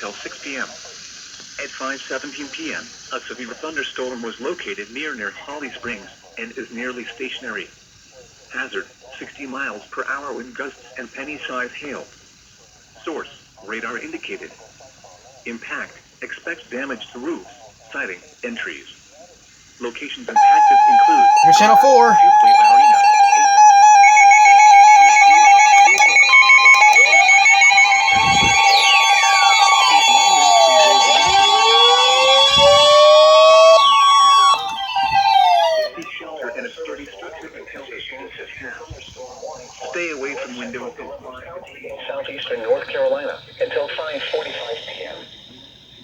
until 6 p.m. At 5:17 p.m., a severe thunderstorm was located near Holly Springs and is nearly stationary. Hazard, 60 miles per hour wind gusts and penny-sized hail. Source, radar indicated. Impact, expects damage to roofs, siding, and trees. Locations impacted include... Here's Channel 4. Stay away from windows in southeastern North Carolina until 5:45 p.m.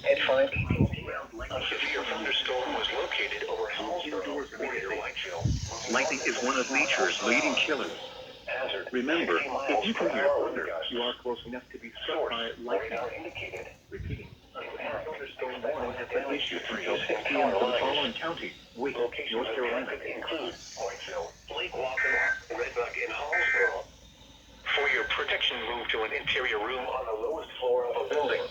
At 5:18 p.m., a severe thunderstorm was located over Hillsborough, near Whiteville. Lightning is one of nature's leading killers. Remember, if you can hear thunder, you are close enough to be struck by lightning. Repeating, a thunderstorm warning has been issued until 6 p.m. for the following counties: Wake, North Carolina. Include Whiteville, Lake Walker, Red Bug, and Hallsborough. For your protection, move to an interior room on the lowest floor of a building.